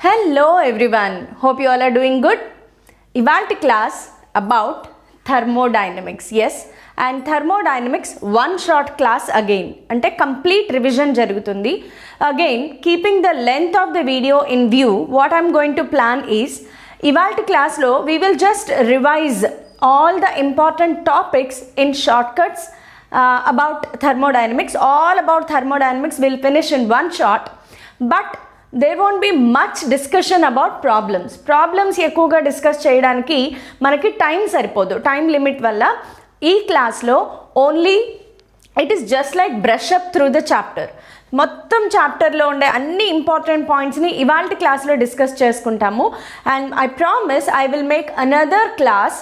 Hello everyone, hope you all are doing good. Ivalti class about thermodynamics, yes, and thermodynamics one short class again, ante complete revision jarugutundi. Again, keeping the length of the video in view, what I am going to plan is Ivalti class lo we will just revise all the important topics in shortcuts about thermodynamics. All about thermodynamics will finish in one shot, but there won't be much discussion about problems ఎక్కువగా discuss చేయడానికి మనకి time సరిపోదు. Time limit వల్ల ఈ క్లాస్లో only it is just like brush up through the chapter. మొత్తం చాప్టర్లో ఉండే అన్ని ఇంపార్టెంట్ పాయింట్స్ని ఇవాల్టి క్లాస్లో డిస్కస్ చేసుకుంటాము. And I promise I will make another class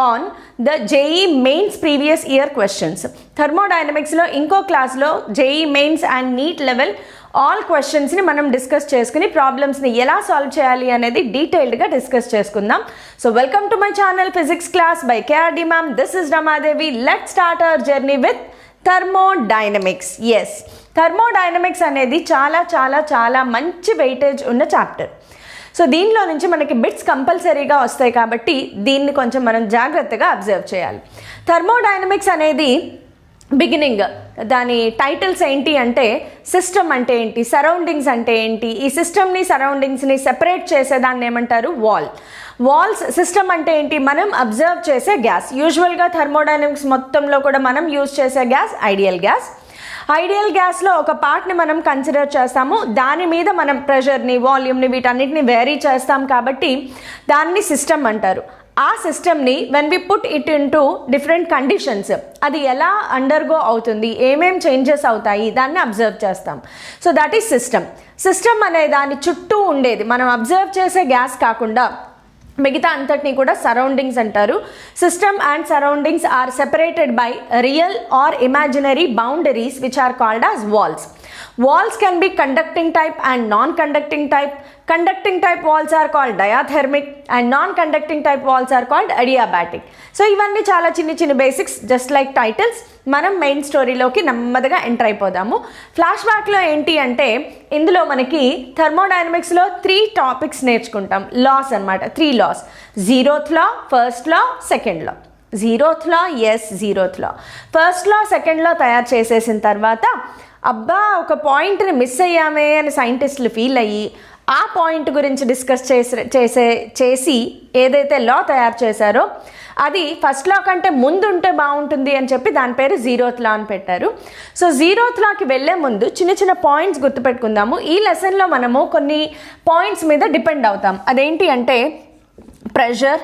on the JEE mains previous year questions. థర్మోడైనమిక్స్లో ఇంకో క్లాస్లో JEE mains and NEET level all క్వశ్చన్స్ని మనం డిస్కస్ చేసుకుని ప్రాబ్లమ్స్ని ఎలా సాల్వ్ చేయాలి అనేది డీటెయిల్డ్గా డిస్కస్ చేసుకుందాం. So welcome to my channel physics class by KRD ma'am. This is Ramadevi. Let's start our journey with thermodynamics. Yes, thermodynamics అనేది చాలా చాలా చాలా మంచి వెయిటేజ్ ఉన్న చాప్టర్. సో దీనిలో నుంచి మనకి బిట్స్ కంపల్సరీగా వస్తాయి కాబట్టి దీన్ని కొంచెం మనం జాగ్రత్తగా అబ్జర్వ్ చేయాలి. థర్మోడైనమిక్స్ అనేది బిగినింగ్ దాని టైటిల్స్ ఏంటి అంటే సిస్టమ్ అంటే ఏంటి, సరౌండింగ్స్ అంటే ఏంటి, ఈ సిస్టమ్ని సరౌండింగ్స్ని సెపరేట్ చేసేదాన్ని ఏమంటారు, వాల్స్. సిస్టమ్ అంటే ఏంటి, మనం అబ్జర్వ్ చేసే గ్యాస్. యూజువల్గా థర్మోడైనమిక్స్ మొత్తంలో కూడా మనం యూజ్ చేసే గ్యాస్ ఐడియల్ గ్యాస్. ఐడియల్ గ్యాస్లో ఒక పార్ట్ని మనం కన్సిడర్ చేస్తాము, దాని మీద మనం ప్రెషర్ని, వాల్యూమ్ని, వీటన్నిటిని వేరీ చేస్తాం కాబట్టి దాన్ని సిస్టమ్ అంటారు. ఆ సిస్టమ్ని when we put it into different conditions, అది ఎలా అండర్గో అవుతుంది, ఏమేం చేంజెస్ అవుతాయి, దాన్ని అబ్జర్వ్ చేస్తాం. So that is system. System అనే దాని చుట్టూ ఉండేది మనం అబ్జర్వ్ చేసే గ్యాస్ కాకుండా మిగతా అంతటిని కూడా సరౌండింగ్స్ అంటారు. System and surroundings are separated by real or imaginary boundaries which are called as walls. Walls can be conducting type and non-conducting type. Conducting type walls are called diathermic and non-conducting type walls are called adiabatic. So ఇవన్నీ చాలా చిన్న చిన్న basics, just like titles. మనం main స్టోరీలోకి నెమ్మదిగా enter అయిపోదాము. Flash బ్యాక్లో ఏంటి అంటే ఇందులో మనకి థర్మోడైనమిక్స్లో 3 టాపిక్స్ నేర్చుకుంటాం. లాస్ అనమాట, 3 laws. Zeroth law, first law, second law. Zeroth law, yes zeroth law. First law, second law తయారు చేసేసిన తర్వాత అబ్బా ఒక పాయింట్ని మిస్ అయ్యామే అని సైంటిస్టులు ఫీల్ అయ్యి ఆ పాయింట్ గురించి డిస్కస్ చేసి ఏదైతే లా తయారు చేశారో అది ఫస్ట్ లా కంటే ముందు ఉంటే బాగుంటుంది అని చెప్పి దాని పేరు జీరోత్ లా అని పెట్టారు. సో జీరోత్ లాకి వెళ్ళే ముందు చిన్న చిన్న పాయింట్స్ గుర్తుపెట్టుకుందాము. ఈ లెసన్లో మనము కొన్ని పాయింట్స్ మీద డిపెండ్ అవుతాం. అదేంటి అంటే pressure,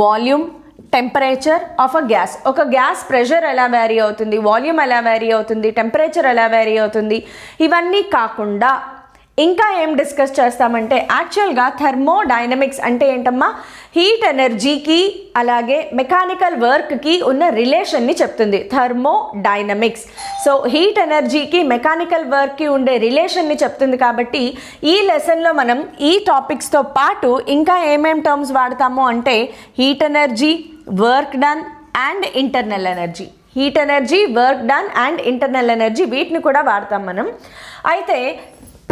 volume, temperature of a gas. ఒక గ్యాస్ ప్రెషర్ ఎలా వ్యారీ అవుతుంది, వాల్యూమ్ ఎలా వ్యారీ అవుతుంది, టెంపరేచర్ ఎలా వ్యారీ అవుతుంది, ఇవన్నీ కాకుండా ఇంకా ఏం డిస్కస్ చేస్తామంటే యాక్చువల్గా థర్మోడైనమిక్స్ అంటే ఏంటమ్మా, హీట్ ఎనర్జీకి అలాగే మెకానికల్ వర్క్కి ఉన్న రిలేషన్ని చెప్తుంది థర్మోడైనమిక్స్. సో హీట్ ఎనర్జీకి మెకానికల్ వర్క్కి ఉండే రిలేషన్ని చెప్తుంది కాబట్టి ఈ లెసన్లో మనం ఈ టాపిక్స్తో పాటు ఇంకా ఏమేం టర్మ్స్ వాడతాము అంటే heat energy, work done and internal energy. Heat energy, work done and internal energy, వీటిని కూడా వాడతాం మనం. అయితే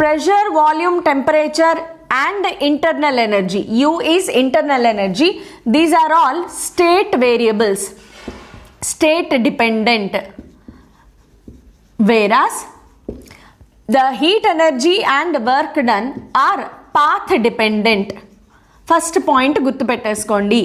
pressure, volume, temperature and internal energy, U is internal energy, these are all state variables, state dependent, whereas the heat energy and work done are path dependent. First point గుర్తుపెట్టేసుకోండి.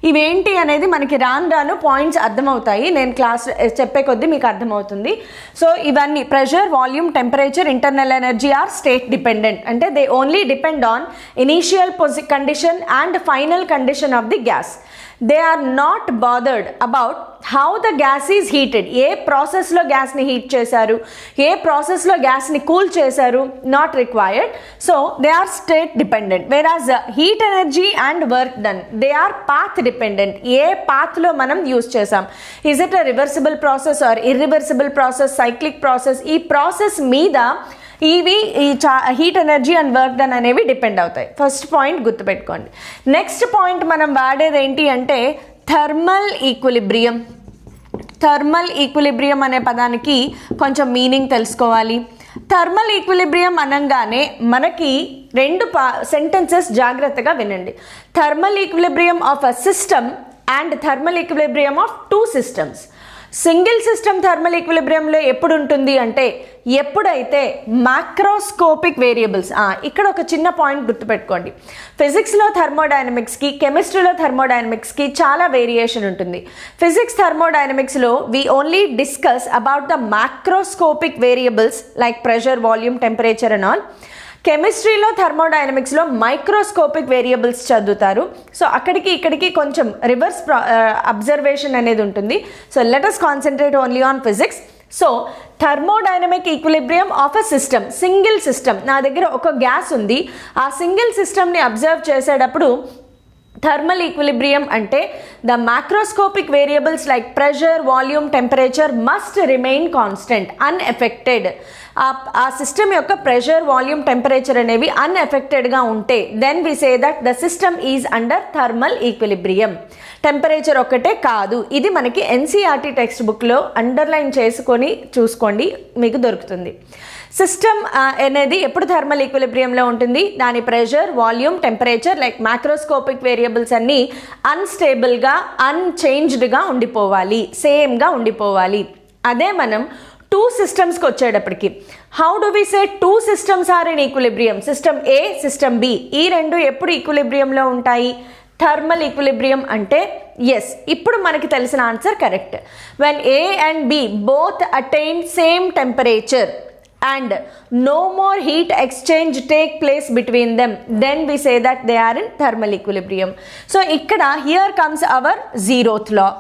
ఇవేంటి అనేది మనకి రాను పాయింట్స్ అర్థమవుతాయి, నేను క్లాస్ చెప్పే కొద్దీ మీకు అర్థమవుతుంది. సో ఇవన్నీ pressure, volume, temperature, internal energy are state dependent. అంటే they only depend on initial condition and final condition of the gas. They are not bothered about how the gas is heated. ఏ ప్రాసెస్లో గ్యాస్ని heat చేశారు, ఏ ప్రాసెస్లో గ్యాస్ని cool చేశారు, not required. So they are state dependent. Whereas heat energy and work done they are path dependent. ఏ పాత్లో మనం యూజ్ చేసాం, is it a reversible process or irreversible process, cyclic process, ఈ ప్రాసెస్ మీద ఇవి ఈ heat energy and work done అనేవి depend అవుతాయి. ఫస్ట్ పాయింట్ గుర్తుపెట్టుకోండి. నెక్స్ట్ పాయింట్ మనం వాడేది ఏంటి అంటే థర్మల్ ఈక్విలిబ్రియం. థర్మల్ ఈక్విలిబ్రియం అనే పదానికి కొంచెం మీనింగ్ తెలుసుకోవాలి. థర్మల్ ఈక్విలిబ్రియం అనగానే మనకి రెండు సెంటెన్సెస్ జాగ్రత్తగా వినండి. Thermal equilibrium of a system and thermal equilibrium of two systems. Single system thermal ఈక్విలిబ్రియంలో ఎప్పుడు ఉంటుంది అంటే ఎప్పుడైతే మ్యాక్రోస్కోపిక్ వేరియబుల్స్, ఇక్కడ ఒక చిన్న పాయింట్ గుర్తుపెట్టుకోండి. ఫిజిక్స్లో థర్మోడైనమిక్స్కి, కెమిస్ట్రీలో థర్మోడైనమిక్స్కి చాలా వేరియేషన్ ఉంటుంది. ఫిజిక్స్ థర్మోడైనమిక్స్లో we only discuss about the macroscopic variables like pressure, volume, temperature and all. కెమిస్ట్రీలో థర్మోడైనమిక్స్లో మైక్రోస్కోపిక్ వేరియబుల్స్ చదువుతారు. సో అక్కడికి ఇక్కడికి కొంచెం రివర్స్ అబ్జర్వేషన్ అనేది ఉంటుంది. So let us concentrate only on physics. So thermodynamic equilibrium of a system, single system, నా దగ్గర ఒక గ్యాస్ ఉంది, ఆ సింగిల్ సిస్టమ్ని అబ్జర్వ్ చేసేటప్పుడు థర్మల్ ఈక్విలిబ్రియం అంటే the macroscopic variables like pressure, volume, temperature must remain constant, unaffected. ఆ system యొక్క ప్రెషర్, వాల్యూమ్, టెంపరేచర్ అనేవి అన్ఎఫెక్టెడ్గా ఉంటే then we say that the system is under thermal equilibrium. Temperature ఒక్కటే కాదు, ఇది మనకి ఎన్సీఆర్టీ టెక్స్ట్ బుక్లో అండర్లైన్ చేసుకొని చూసుకోండి, మీకు దొరుకుతుంది. సిస్టమ్ అనేది ఎప్పుడు థర్మల్ ఈక్విలిబ్రియంలో ఉంటుంది, దాని pressure, volume, temperature like macroscopic variables అన్నీ అన్స్టేబుల్గా, అన్చేంజ్డ్గా ఉండిపోవాలి, సేమ్గా ఉండిపోవాలి. అదే మనం టూ సిస్టమ్స్కి వచ్చేటప్పటికి how do we say two systems are in equilibrium? System A, system B, ఈ రెండు ఎప్పుడు ఈక్విలిబ్రియంలో ఉంటాయి? థర్మల్ ఈక్విలిబ్రియం అంటే ఎస్, ఇప్పుడు మనకి తెలిసిన answer correct. When A and B both attain same temperature and no more heat exchange take place between them, then we say that they are in thermal equilibrium. So ikkada here comes our zeroth law.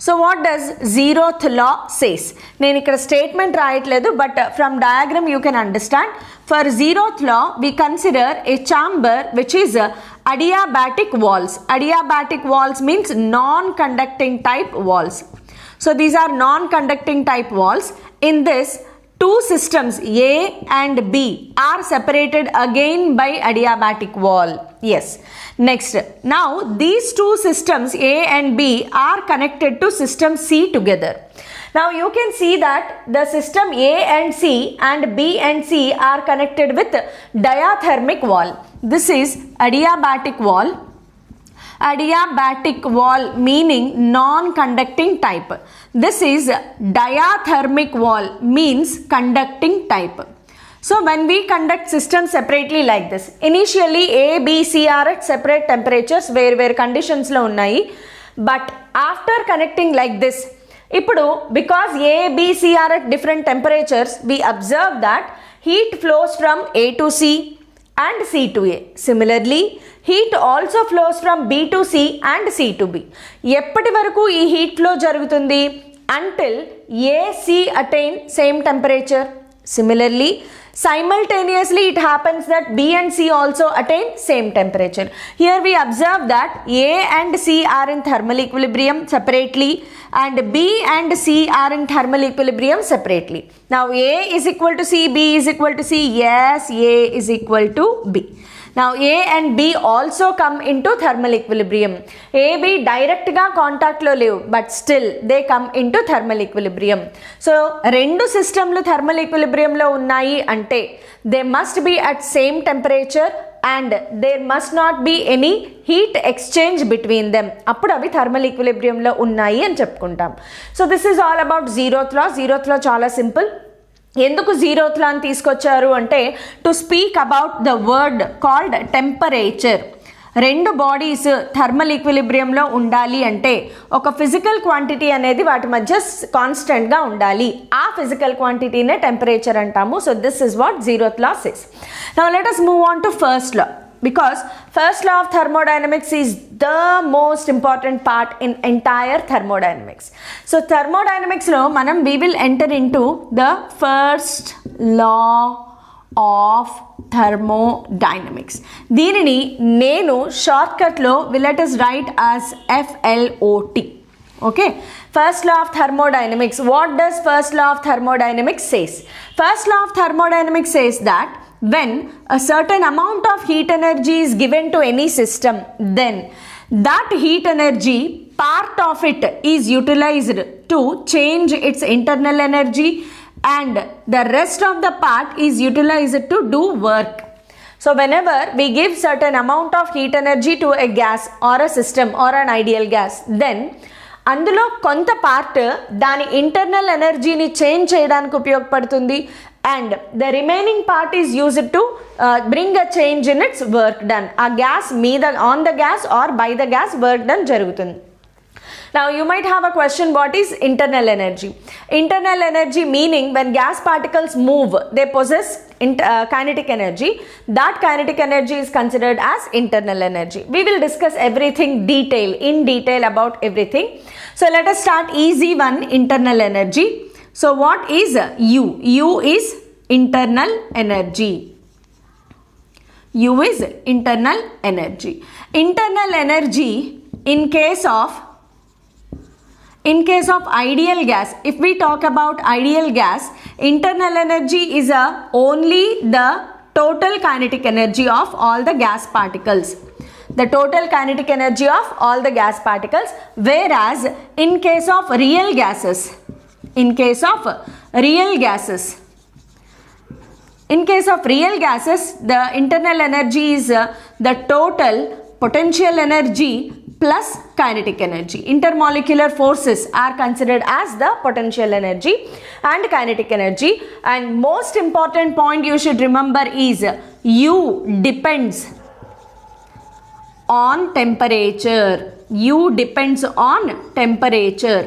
So what does zeroth law says? నేను ఇక్కడ statement రాయట్లేదు, but from diagram you can understand. For zeroth law we consider a chamber which is adiabatic walls. Adiabatic walls means non-conducting type walls. So these are non-conducting type walls. In this two systems A and B are separated again by adiabatic wall. Yes. Next, now these two systems A and B are connected to system C together. Now you can see that the system A and C and B and C are connected with diathermic wall. This is adiabatic wall. Adiabatic wall meaning non-conducting type. This is diathermic wall means conducting type. So when we conduct systems separately like this, initially A, B, C are at separate temperatures where conditions lo unnayi, but after connecting like this, ఇప్పుడు because A, B, C are at different temperatures, we observe that heat flows from A to C and C to A. Similarly, heat also flows from B to C and C to B. ఎప్పటి వరకు ఈ heat flow జరుగుతుంది? Until A, C attain same temperature. Similarly, simultaneously it happens that B and C also attain same temperature. Here we observe that A and C are in thermal equilibrium separately and B and C are in thermal equilibrium separately. Now A is equal to C, B is equal to C. Yes, A is equal to B. Now A and B also come into thermal equilibrium. A, B direct ga contact lo levu, but still they come into thermal equilibrium. So rendu system lu thermal equilibrium lo unnayi ante they must be at same temperature and there must not be any heat exchange between them. appudu avi thermal equilibrium lo unnayi ani cheppukuntam. So this is all about zeroth law. Zeroth law చాలా simple. ఎందుకు zeroth law అని తీసుకొచ్చారు అంటే to speak about the word called temperature. రెండు bodies thermal ఈక్విలిబ్రియంలో ఉండాలి అంటే ఒక physical quantity అనేది వాటి మధ్య కాన్స్టెంట్గా ఉండాలి. ఆ ఫిజికల్ క్వాంటిటీనే టెంపరేచర్ అంటాము. So this is what zeroth law says. Now let us move on to first law, because first law of thermodynamics is the most important part in entire thermodynamics. So thermodynamics lo manam we will enter into the first law of thermodynamics. దీనిని నేను short cut లో let us write as FLOT. Okay, first law of thermodynamics. What does first law of thermodynamics says? First law of thermodynamics says that when a certain amount of heat energy is given to any system, then that heat energy, part of it is utilized to change its internal energy and the rest of the part is utilized to do work. So whenever we give certain amount of heat energy to a gas or a system or an ideal gas, then అందులో కొంత part దాని internal ఎనర్జీని change చేయడానికి ఉపయోగపడుతుంది and the remaining part is used to bring a change in its work done. ఆ gas మీద on the gas or by the gas work done జరుగుతుంది. Now you might have a question, what is internal energy? Internal energy meaning when gas particles move, they possess kinetic energy. That kinetic energy is considered as internal energy. We will discuss everything in detail about everything. So let us start easy one, internal energy. So what is U? U is internal energy. U is internal energy. Internal energy in case of ideal gas, if we talk about ideal gas, internal energy is only the total kinetic energy of all the gas particles. The total kinetic energy of all the gas particles, whereas in case of real gases, the internal energy is the total potential energy plus kinetic energy. Intermolecular forces are considered as the potential energy and kinetic energy. And most important point you should remember is U depends on temperature. U depends on temperature.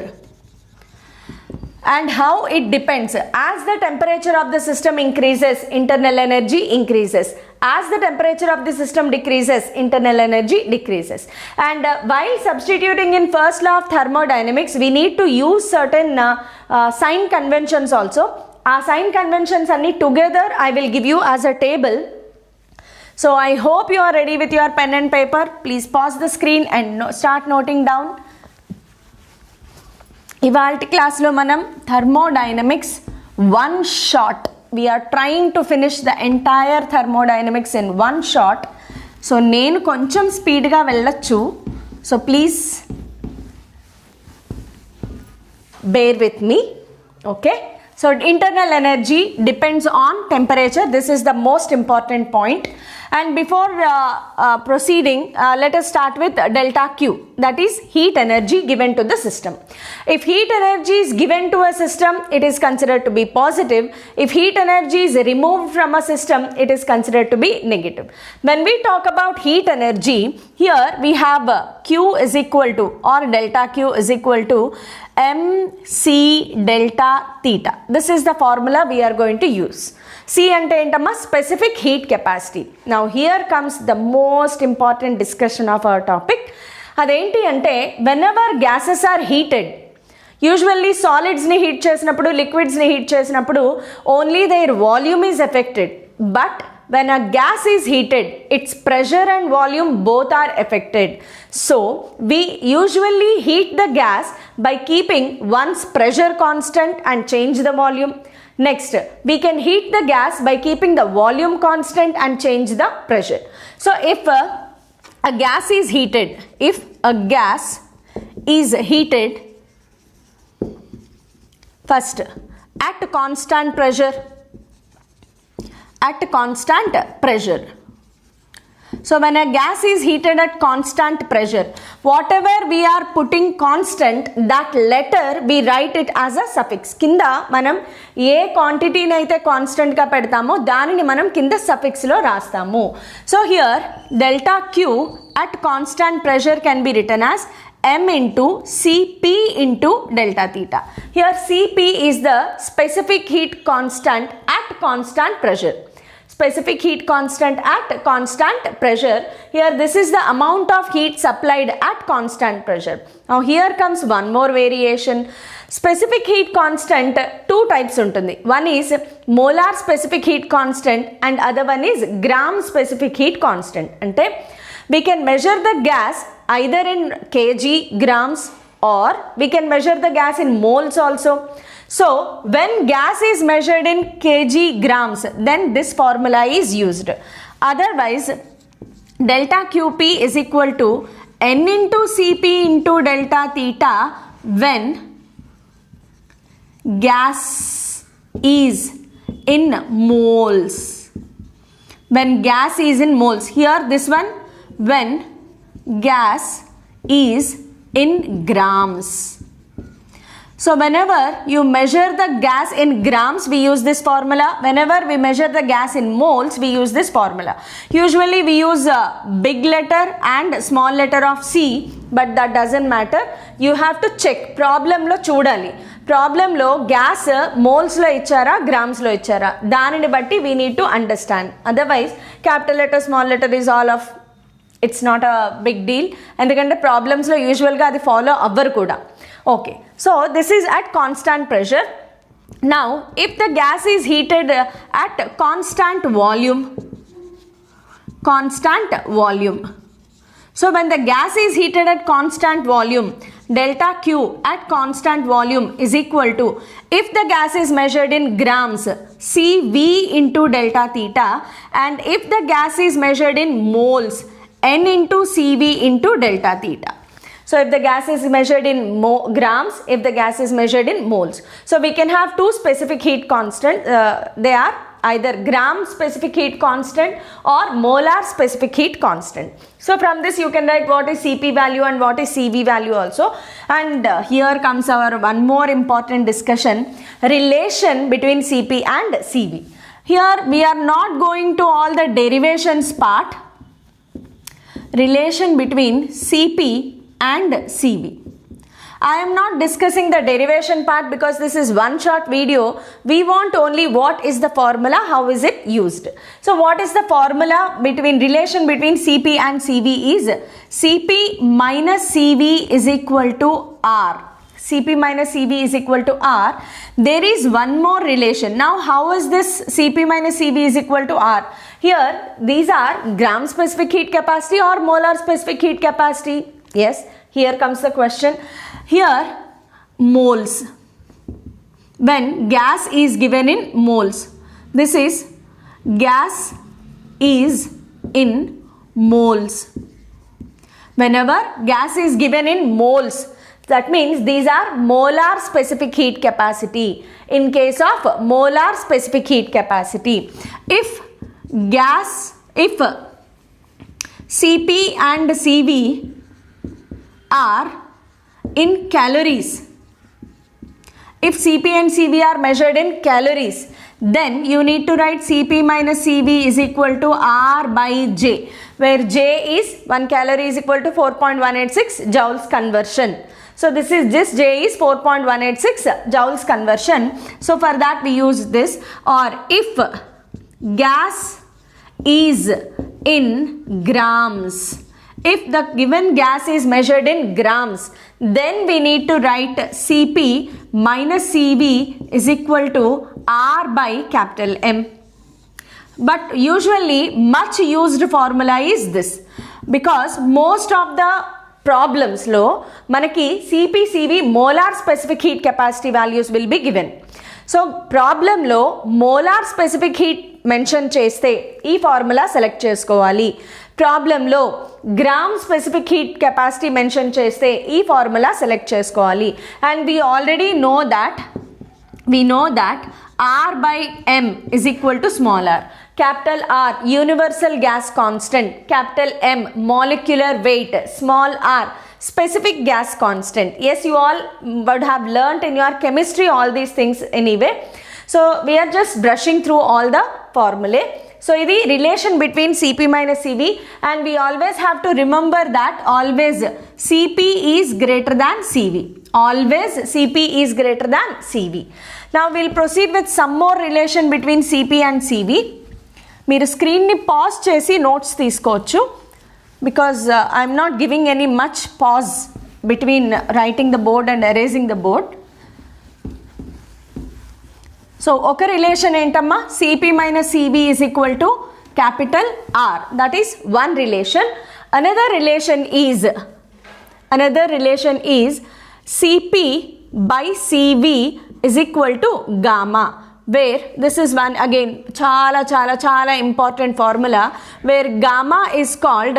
And how it depends? As the temperature of the system increases, internal energy increases. As the temperature of the system decreases, internal energy decreases. And while substituting in first law of thermodynamics, we need to use certain sign conventions also. Our sign conventions are together I will give you as a table. So I hope you are ready with your pen and paper. Please pause the screen and start noting down. ఇవాల్టి క్లాస్లో మనం thermodynamics one shot, we're trying to finish the entire thermodynamics in one shot. So నేను కొంచెం స్పీడ్గా వెళ్ళొచ్చు, so please bear with me. Okay, so internal energy depends on temperature. This is the most important point. And before proceeding, let us start with delta Q, that is heat energy given to the system. If heat energy is given to a system, it is considered to be positive. If heat energy is removed from a system, it is considered to be negative. When we talk about heat energy, here we have Q is equal to, or delta Q is equal to mc delta theta. This is the formula we are going to use. C ante entama specific heat capacity. Now here comes the most important discussion of our topic. Adenti ante whenever gases are heated, usually solids ni heat chesinappudu, liquids ni heat chesinappudu only their volume is affected. But when a gas is heated, its pressure and volume both are affected. So we usually heat the gas by keeping one's pressure constant and change the volume. Next, we can heat the gas by keeping the volume constant and change the pressure. So if a gas is heated, first at constant pressure. So when a gas is heated at constant pressure, whatever we are putting constant, that letter we write it as a suffix. Kinda manam ఏ క్వాంటిటీని అయితే constant గా పెడతామో దానిని మనం కింద suffix లో రాస్తాము. So here delta Q at constant pressure can be written as m into Cp into delta theta. Here Cp is the specific heat constant at constant pressure. Specific heat constant at constant pressure. Here this is the amount of heat supplied at constant pressure. Now here comes one more variation. Specific heat constant two types untundi. One is molar specific heat constant and other one is gram specific heat constant. Ante we can measure the gas either in kg, grams, or we can measure the gas in moles also. So when gas is measured in kg, grams, then this formula is used. Otherwise, delta Qp is equal to n into Cp into delta theta when gas is in moles. When gas is in moles. Here this one, when gas is in grams. So whenever you measure the gas in grams, we use this formula. Whenever we measure the gas in moles, we use this formula. Usually we use a big letter and small letter of C, but that doesn't matter. You have to check. Problem lo chudali. Problem lo gas moles lo ichara, grams lo ichara. Danini batti we need to understand. Otherwise, capital letter, small letter is all of, it's not a big deal. And the problems lo usual ga adi follow avvaru kuda. Okay, so this is at constant pressure. Now, if the gas is heated at constant volume. So, when the gas is heated at constant volume, delta Q at constant volume is equal to, if the gas is measured in grams, CV into delta theta, and if the gas is measured in moles, N into CV into delta theta. So if the gas is measured in grams, if the gas is measured in moles. So we can have two specific heat constant. They are either gram specific heat constant or molar specific heat constant. So from this you can write what is Cp value and what is Cv value also. And here comes our one more important discussion, relation between Cp and Cv. Here we are not going to all the derivations part. Relation between Cp and Cv. I am not discussing the derivation part because this is one short video. We want only what is the formula, how is it used. So what is the formula between relation between Cp and Cv is Cp minus Cv is equal to R. Cp minus Cv is equal to R. There is one more relation. Now how is this Cp minus Cv is equal to R? Here these are gram specific heat capacity or molar specific heat capacity. Yes, here comes the question. Here moles. When gas is given in moles. This is gas is in moles. Whenever gas is given in moles, that means these are molar specific heat capacity. In case of molar specific heat capacity, if Cp and Cv are in calories, if Cp and Cv are measured in calories, then you need to write Cp minus Cv is equal to R by J, where J is 1 calorie is equal to 4.186 joules conversion. So this J is 4.186 joules conversion. So for that we use this. Or if gas is in grams, if the given gas is measured in grams, then we need to write Cp minus Cv is equal to R by capital M. But usually much used formula is this, because most of the problems lo manaki Cp Cv molar specific heat capacity values will be given. So problem lo molar specific heat mention cheste ee formula select chesukovali. Problem lo gram specific heat capacity mention cheste ee formula select chesukovali. And we already know that R by M is equal to small r. Capital R universal gas constant, capital M molecular weight, small r specific gas constant. Yes, you all would have learnt in your chemistry all these things anyway. So we are just brushing through all the formulae. So this relation between Cp minus Cv, and we always have to remember that always Cp is greater than Cv. Always Cp is greater than Cv. Now we will proceed with some more relation between Cp and Cv. మీరు స్క్రీన్ని pause చేసి notes తీసుకోవచ్చు, because I'm not giving any much pause between writing the board and erasing the board. So ఒక relation ఏంటమ్మా, Cp minus Cv is equal to capital R. That is one relation. Another relation is Cp by Cv is equal to gamma, where this is one again chala important formula, where gamma is called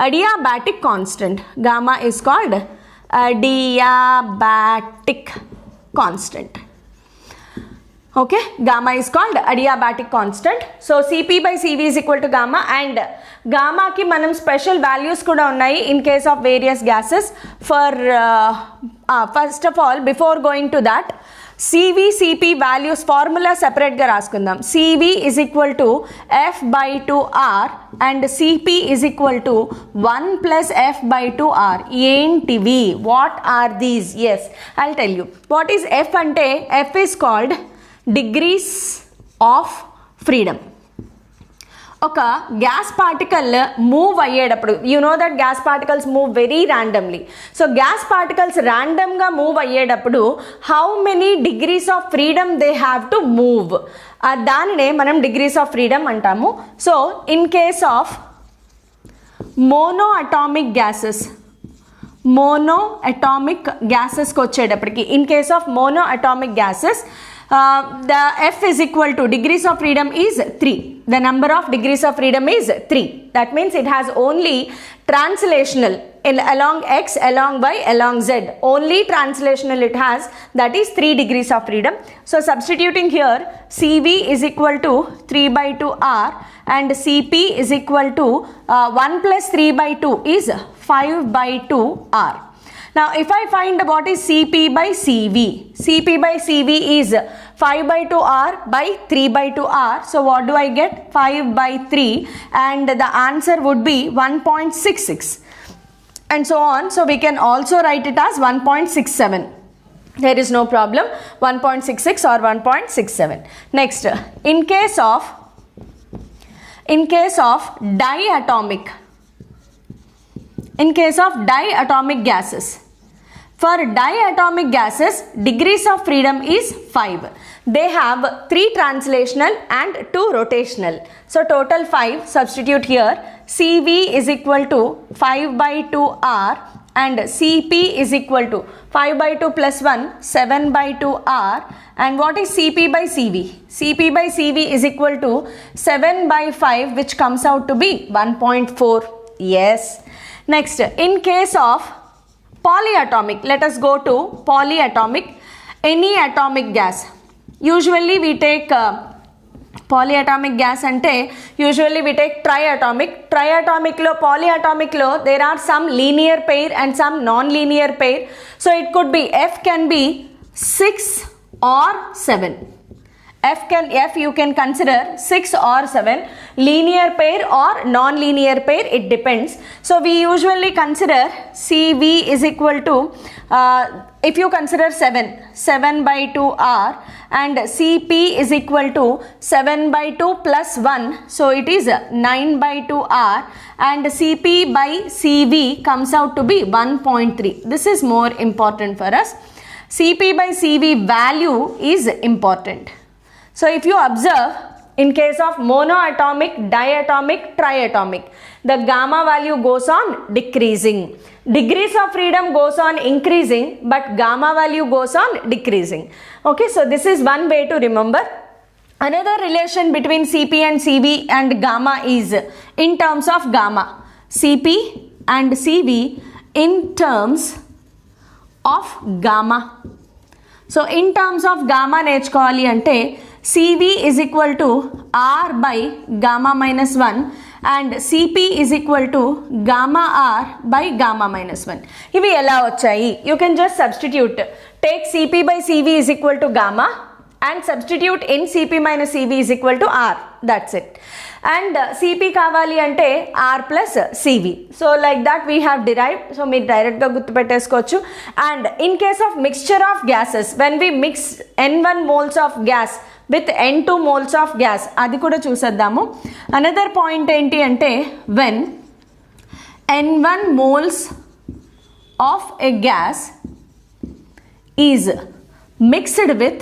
adiabatic constant. Gamma is called adiabatic constant. Okay, gamma is called adiabatic constant. So Cp by Cv is equal to gamma, and gamma ki manam special values kuda unnai in case of various gases. For first of all, before going to that, Cv Cp values formula separate ga raskundam. Cv is equal to F by 2R and Cp is equal to 1 plus F by 2R. Entivi, what are these? Yes, I'll tell you. What is F ante? F is called degrees of freedom. ఒక gas particle move అయ్యేటప్పుడు, you know that gas particles move very randomly. So gas particles ర్యాండమ్గా move అయ్యేటప్పుడు how many degrees of freedom they have to move, దానినే మనం degrees of freedom అంటాము. So in case of mono atomic గ్యాసెస్కి వచ్చేటప్పటికి, in case of mono atomic gases, the F is equal to degrees of freedom is 3. The number of degrees of freedom is 3. That means it has only translational along x, along y, along z. Only translational it has, that is 3 degrees of freedom. So substituting here, Cv is equal to 3 by 2R and Cp is equal to 1 plus 3 by 2 is 5 by 2R. Now if I find what is Cp by Cv, Cp by Cv is 5 by 2R by 3 by 2R. So what do I get? 5 by 3, and the answer would be 1.66 and so on. So we can also write it as 1.67. There is no problem, 1.66 or 1.67. Next, in case of diatomic gases, for diatomic gases, degrees of freedom is 5. They have 3 translational and 2 rotational. So total 5. Substitute here. Cv is equal to 5 by 2R and Cp is equal to 5 by 2 plus 1, 7 by 2R. And what is Cp by Cv? Cp by Cv is equal to 7 by 5, which comes out to be 1.4. Yes. Next, in case of polyatomic, let us go to polyatomic. Any atomic gas, usually we take polyatomic gas ante usually we take triatomic lo, polyatomic lo there are some linear pair and some non-linear pair. So it could be F can be 6 or 7. F you can consider 6 or 7, linear pair or non-linear pair, it depends. So we usually consider Cv is equal to, if you consider 7 by 2R and Cp is equal to 7 by 2 plus 1, so it is 9 by 2R, and Cp by Cv comes out to be 1.3. This is more important for us. Cp by Cv value is important. So if you observe, in case of monoatomic, diatomic, triatomic, the gamma value goes on decreasing. Degrees of freedom goes on increasing, but gamma value goes on decreasing. Okay, so this is one way to remember. Another relation between Cp and Cv and gamma is in terms of gamma. Cp and Cv in terms of gamma. So in terms of gamma నేర్చుకోవాలి అంటే Cv is equal to R by gamma minus 1 and Cp is equal to gamma R by gamma minus 1. ఇవి ఎలా వచ్చాయి? You can just substitute. Take Cp by Cv is equal to gamma and substitute in Cp minus Cv is equal to R. That's it. And Cp కావాలి అంటే R plus Cv. So like that we have derived. So మీరు డైరెక్ట్గా గుర్తుపెట్టేసుకోవచ్చు. And in case of mixture of gases, when we mix N1 moles of gas with N2 moles of gas, అది కూడా చూసేద్దాము. Another point ఏంటి అంటే when N1 moles of a gas is mixed with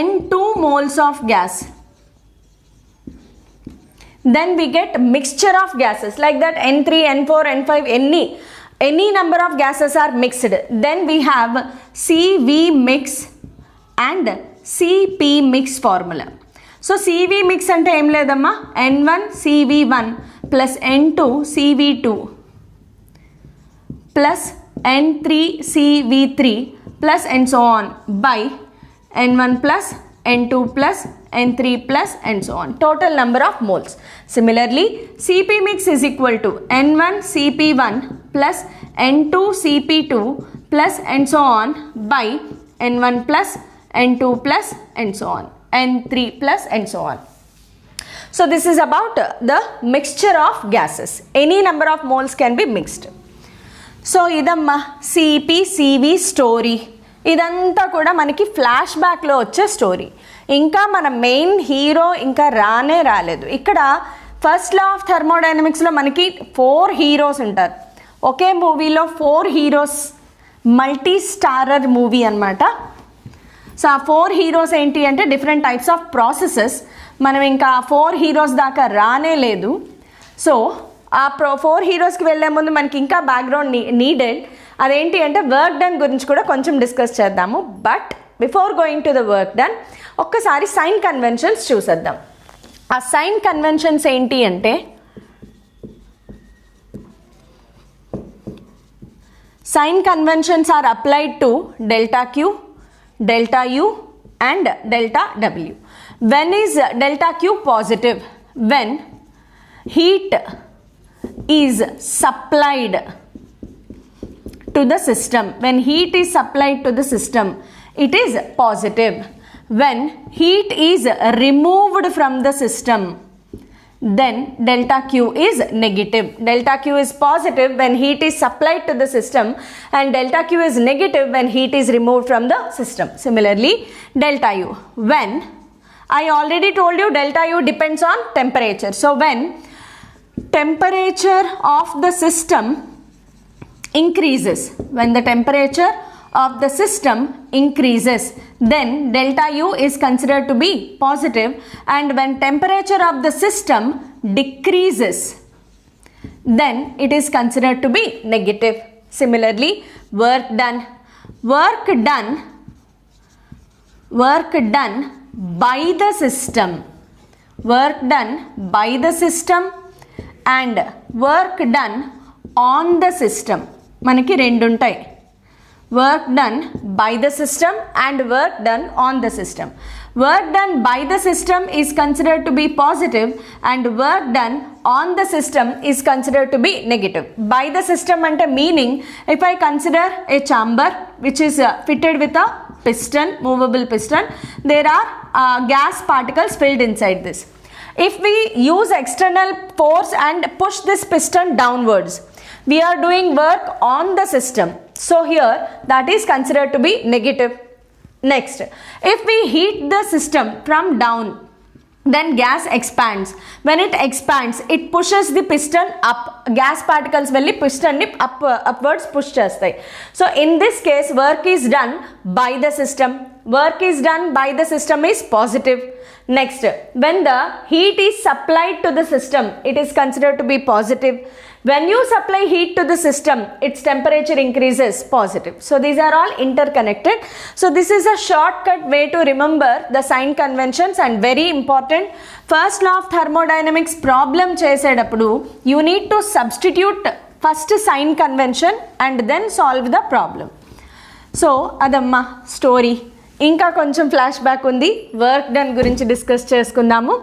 N2 moles of gas, then we get mixture of gases like that. N3, N4, N5, any number of gases are mixed. Then we have Cv mix and Cp mix formula. So Cv mix ante em ledamma, N1 Cv1 plus N2 Cv2 plus N3 Cv3 plus and so on by N1 plus N2 plus N3 plus and so on, total number of moles. Similarly, Cp mix is equal to N1 Cp1 plus N2 Cp2 plus and so on by N1 plus N2 plus and so on, N3 plus and so on. So this is about the mixture of gases. Any number of moles can be mixed. So idamma Cp Cv story. ఇదంతా కూడా మనకి flash బ్యాక్లో వచ్చే story. ఇంకా మన main hero ఇంకా రాలేదు. ఇక్కడ ఫస్ట్ లా ఆఫ్ థర్మోడైనమిక్స్లో మనకి 4 హీరోస్ ఉంటారు. ఒకే మూవీలో 4 హీరోస్, మల్టీ స్టారర్ మూవీ అనమాట. సో ఆ 4 హీరోస్ ఏంటి అంటే డిఫరెంట్ టైప్స్ ఆఫ్ ప్రాసెసెస్. మనం ఇంకా 4 హీరోస్ దాకా రాలేదు. సో ఆ 4 హీరోస్కి వెళ్ళే ముందు మనకి ఇంకా బ్యాక్గ్రౌండ్ నీడెడ్. అదేంటి అంటే వర్క్ డన్ గురించి కూడా కొంచెం డిస్కస్ చేద్దాము. But before going to the work done ఒక్కసారి సైన్ కన్వెన్షన్స్ చూసేద్దాం. ఆ సైన్ కన్వెన్షన్స్ ఏంటి అంటే sign conventions are applied to delta Q, delta U and delta W. When is delta Q positive? When heat is supplied to the system. When heat is supplied to the system, it is positive. When heat is removed from the system, then delta Q is negative. Delta Q is positive when heat is supplied to the system, and delta Q is negative when heat is removed from the system. Similarly, delta U, when I already told you delta U depends on temperature. So when temperature of the system increases, when the temperature of the system increases, then delta U is considered to be positive, and when temperature of the system decreases, then it is considered to be negative. Similarly, work done by the system, work done by the system and work done on the system. మనకి రెండు ఉంటాయి, work done by the system and work done on the system. Work done by the system is considered to be positive and work done on the system is considered to be negative. By the system ante meaning, if I consider a chamber which is fitted with a piston, movable piston, there are gas particles filled inside this. If we use external force and push this piston downwards, we are doing work on the system. So here that is considered to be negative. Next, if we heat the system from down, then gas expands. When it expands, it pushes the piston up. Gas particles velli piston ni upwards push chestayi. So in this case, work is done by the system. Work is done by the system is positive. Next, when the heat is supplied to the system, it is considered to be positive. When you supply heat to the system, its temperature increases, positive. So these are all interconnected. So this is a shortcut way to remember the sign conventions, and very important. First law of thermodynamics problem చేసేటప్పుడు you need to substitute first sign convention and then solve the problem. So అదమ్మా story. ఇంకా కొంచెం flash back ఉంది. Work done గురించి discuss చేసుకుందాము.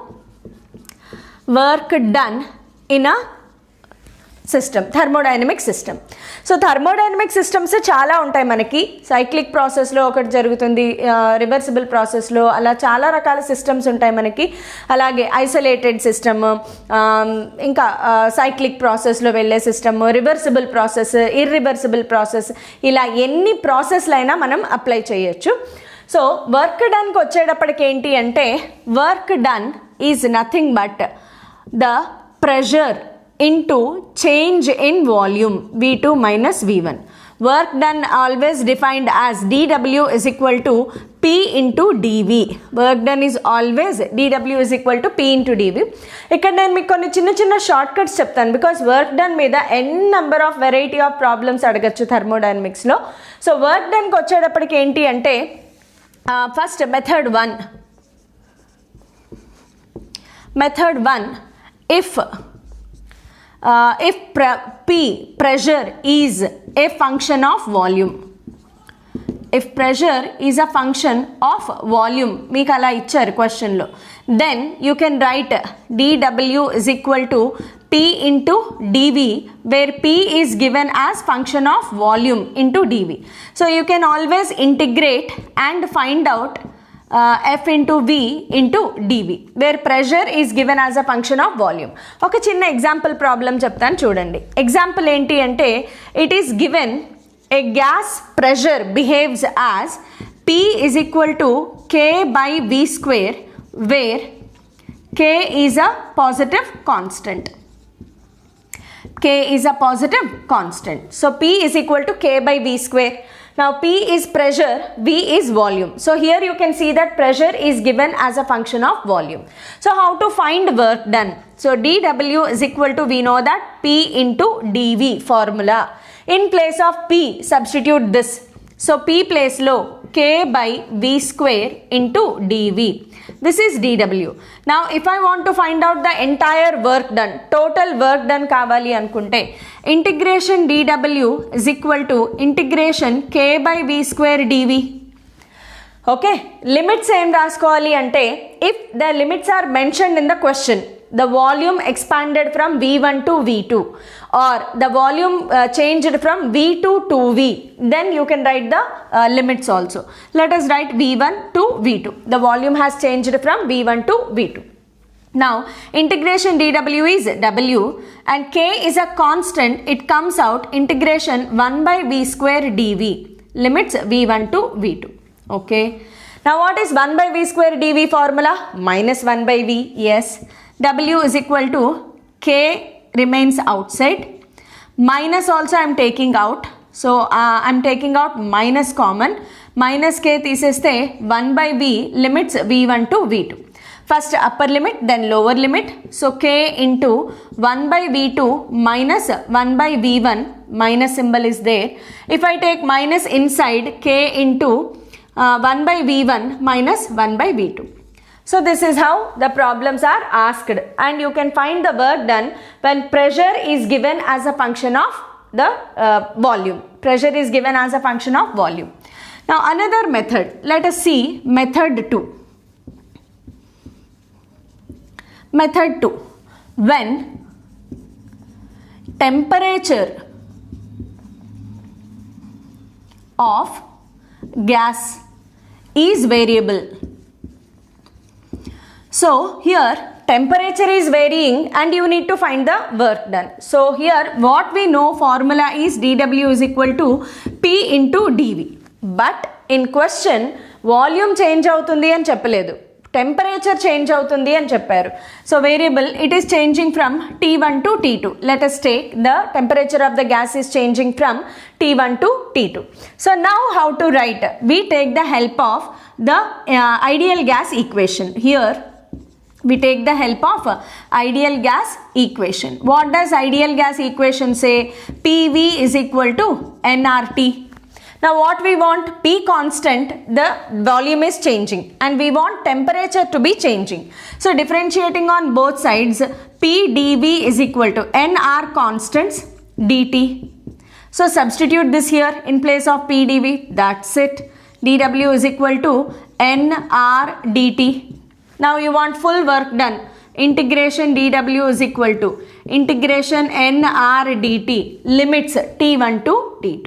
Work done in a system, thermodynamic system. So thermodynamic systems చాలా ఉంటాయి మనకి. సైక్లిక్ ప్రాసెస్లో ఒకటి జరుగుతుంది, రివర్సిబుల్ ప్రాసెస్లో, అలా చాలా రకాల సిస్టమ్స్ ఉంటాయి మనకి. అలాగే ఐసోలేటెడ్ సిస్టమ్, ఇంకా సైక్లిక్ ప్రాసెస్లో వెళ్ళే system, reversible process, irreversible process, ఇలా ఎన్ని ప్రాసెస్లు అయినా మనం అప్లై చేయొచ్చు. సో వర్క్ డన్కి వచ్చేటప్పటికి ఏంటి అంటే, work done is nothing but the pressure into change in volume V2 minus V1. Work done always defined as dW is equal to P into dV. Work done is always dW is equal to P into dV. ఇక్కడ నేను మీకు కొన్ని చిన్న చిన్న short cuts చెప్తాను, because work done మీద N number of variety of problems అడగచ్చు థర్మోడైనమిక్స్లో. సో వర్క్ డన్కి వచ్చేటప్పటికి ఏంటి అంటే, first method 1, if P pressure is a function of volume, if pressure is a function of volume, మీకు అలా ఇచ్చారు క్వశ్చన్లో, then you can write dW is equal to P into dV, where P is given as function of volume into dV. So you can always integrate and find out F into V into dV, where pressure is given as a function of volume. ఒక చిన్న example problem చెప్తాను చూడండి. Example ఏంటి అంటే, it is given a gas pressure behaves as P is equal to K by V square, where K is a positive constant. K is a positive constant. So P is equal to K by V square. Now P is pressure, V is volume. So here you can see that pressure is given as a function of volume. So how to find work done? So dW is equal to, we know that P into dV formula. In place of P, substitute this. So P place lo K by V square into dV. This is dW. Now if I want to find out the entire work done, total work done kavali anukunte, integration dW is equal to integration K by V square dV. Okay, limits em raskoవాలి అంటే, if the limits are mentioned in the question, the volume expanded from V1 to V2, or the volume changed from V2 to V, then you can write the limits also. Let us write V1 to V2. The volume has changed from V1 to V2. Now integration dW is W, and K is a constant. It comes out integration 1 by V square dV. Limits V1 to V2. Okay. Now what is 1 by V square dV formula? Minus 1 by V. Yes. W is equal to K remains outside. Minus also I am taking out. So I am taking out minus common. Minus K తీసేస్తే 1 by V, limits V1 to V2. First upper limit, then lower limit. So K into 1 by V2 minus 1 by V1, minus symbol is there. If I take minus inside, K into 1 by V1 minus 1 by V2. So this is how the problems are asked, and you can find the work done when pressure is given as a function of the volume. Pressure is given as a function of volume. Now another method, let us see method 2. Method 2, when temperature of gas is variable. So here temperature is varying and you need to find the work done. So here what we know formula is dW is equal to P into dV. But in question volume change అవుతుంది అని చెప్పలేదు, temperature change అవుతుంది అని చెప్పారు. So variable, it is changing from T1 to T2. Let us take the temperature of the gas is changing from T1 to T2. So now how to write? We take the help of the ideal gas equation. Here we take the help of ideal gas equation. What does ideal gas equation say? PV is equal to nRT. Now what we want? P constant, the volume is changing, and we want temperature to be changing. So differentiating on both sides, P dV is equal to nR constants dt. So substitute this here in place of P dV. That's it. dW is equal to nR dt. Now you want full work done. Integration dW is equal to integration nR dt, limits T1 to T2.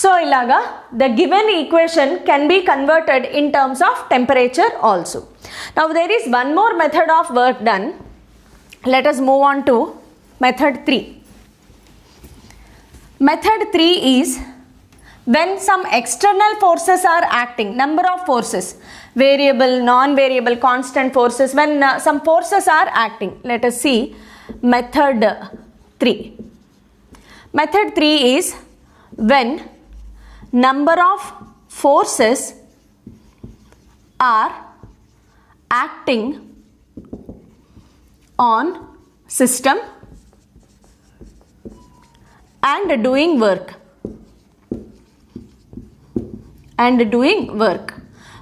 So ilaga the given equation can be converted in terms of temperature also. Now there is one more method of work done. Let us move on to method 3. Method 3 is when some external forces are acting, number of forces, variable, non-variable, constant forces, when some forces are acting. Let us see method 3. Method 3 is when number of forces are acting on system and doing work.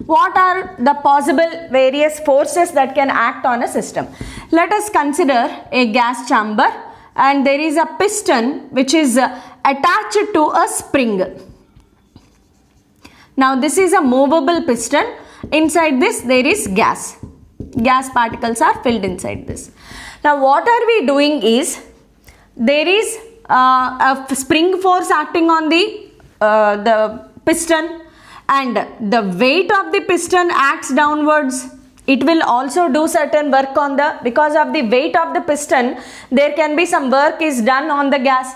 What are the possible various forces that can act on a system? Let us consider a gas chamber, and there is a piston which is attached to a spring. Now this is a movable piston. Inside this there is gas. Gas particles are filled inside this. Now what are we doing is, there is a spring force acting on the piston, and the weight of the piston acts downwards. It will also do certain work on because of the weight of the piston, there can be some work is done on the gas.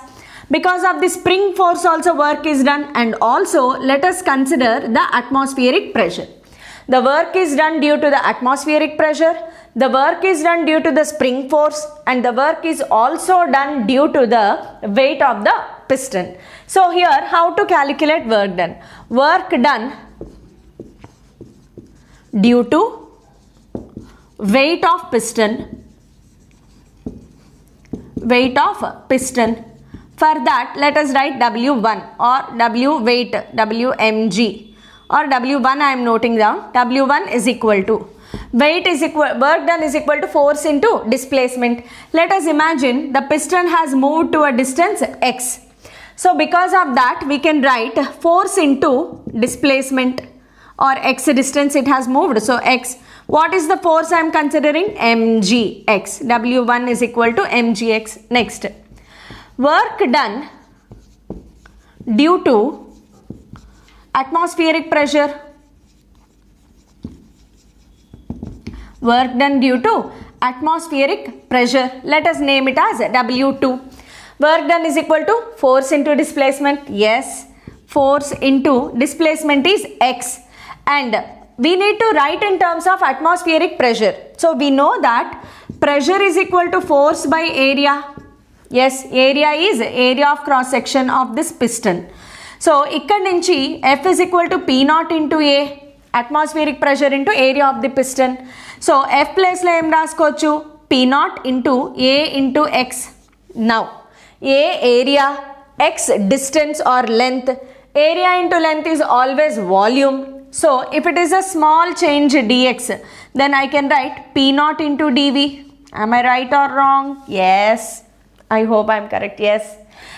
Because of the spring force also work is done, and also let us consider the atmospheric pressure. The work is done due to the atmospheric pressure, the work is done due to the spring force, and the work is also done due to the weight of the piston. So here, how to calculate work done? Work done due to weight of piston, weight of piston. For that, let us write W1 or W weight, WmG, or W1 I am noting down. W1 is equal to, weight is equal, work done is equal to force into displacement. Let us imagine the piston has moved to a distance x. So because of that, we can write force into displacement, or x distance it has moved. So x. What is the force I am considering? mgx. W1 is equal to mgx. Next, work done due to atmospheric pressure. Work done due to atmospheric pressure. Let us name it as W2. Work done is equal to force into displacement. Yes, force into displacement is x, and we need to write in terms of atmospheric pressure. So we know that pressure is equal to force by area. Yes, area is area of cross section of this piston. So ikkad nunchi F is equal to P naught into A, atmospheric pressure into area of the piston. So F place lo em raskochu, P naught into A into X. Now A area, X distance or length. Area into length is always volume. So if it is a small change dx, then I can write P naught into dV. Am I right or wrong? Yes. I hope I am correct. Yes.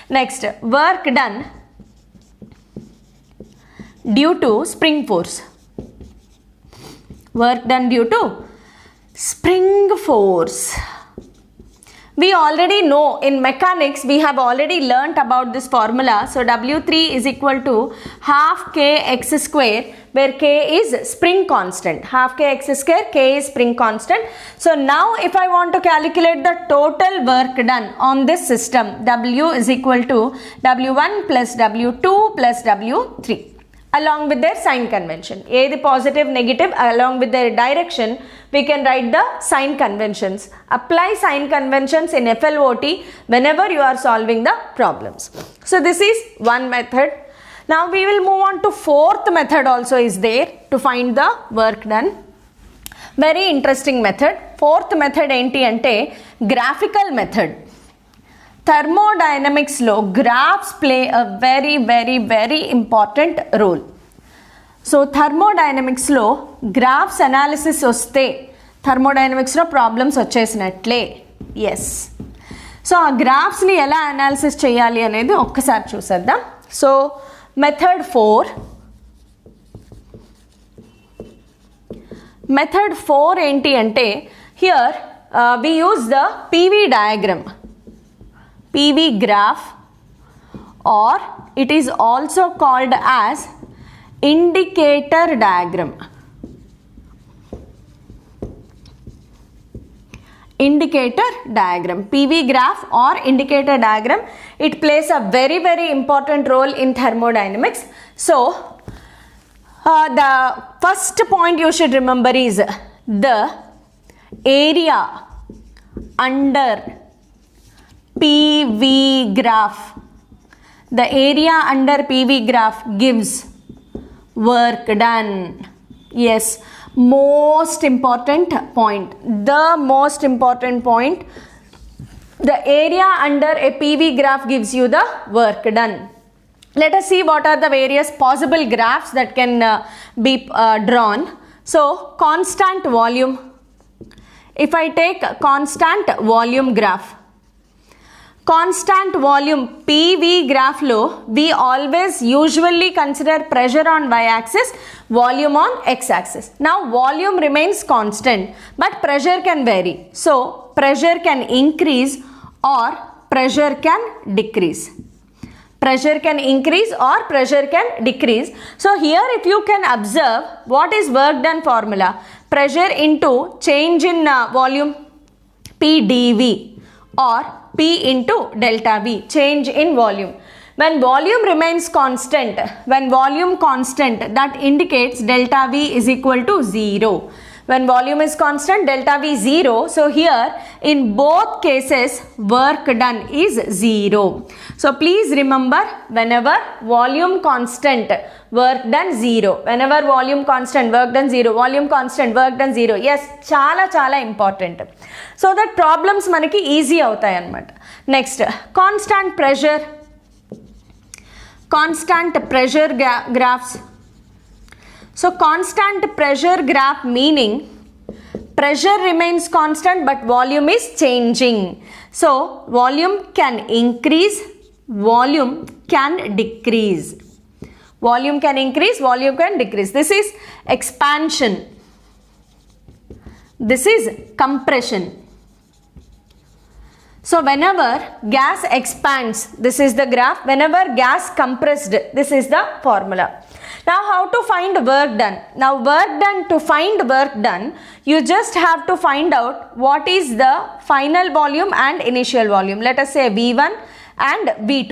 Next, work done due to spring force. Work done due to spring force. We already know in mechanics, we have already learnt about this formula. So W3 is equal to half kx square, where k is spring constant. Half kx square, k is spring constant. So now if I want to calculate the total work done on this system, W is equal to W1 plus W2 plus W3, along with their sign convention. A the positive, negative, along with their direction, we can write the sign conventions. Apply sign conventions in FLOT whenever you are solving the problems. So this is one method. Now we will move on to fourth method also is there to find the work done. Very interesting method. Fourth method enti ante graphical method. Thermodynamics lo graphs play a very important role. So thermodynamics lo graphs analysis vaste thermodynamics lo problems vachesinatle. Yes. So ఆ graphs ni ela analysis cheyali anedi okkasari chuseddam. So method 4. Method 4 enti ante, here we use the PV diagram. PV graph, or it is also called as indicator diagram. Indicator diagram, PV graph or indicator diagram, it plays a very important role in thermodynamics. So the first point you should remember is the area under PV graph. The area under PV graph gives work done. Yes, most important point. The most important point. The area under a PV graph gives you the work done. Let us see what are the various possible graphs that can be drawn. So constant volume. If I take constant volume graph, Constant volume PV graph లో we always usually consider pressure on y-axis, volume on x-axis. Now volume remains constant but pressure can vary. So pressure can increase or pressure can decrease. Pressure can increase or pressure can decrease. So here if you can observe, what is work done formula? Pressure into change in volume PdV or P into delta V, change in volume. When volume remains constant, that indicates delta V is equal to 0. When volume is constant, delta V 0. So here in both cases work done is 0. So please remember, whenever volume constant, work done 0. Whenever volume constant, work done 0. Volume constant, work done 0. Yes, చాలా important. So that problems మనకి easy అవుతాయి అన్నమాట. Next constant pressure graphs. So constant pressure graph meaning pressure remains constant but volume is changing. So volume can increase, volume can decrease. Volume can increase, volume can decrease. This is expansion. This is compression. So whenever gas expands, this is the graph. Whenever gas compressed, this is the formula. Now how to find work done? Now to find work done, you just have to find out what is the final volume and initial volume. Let us say V1 and V2.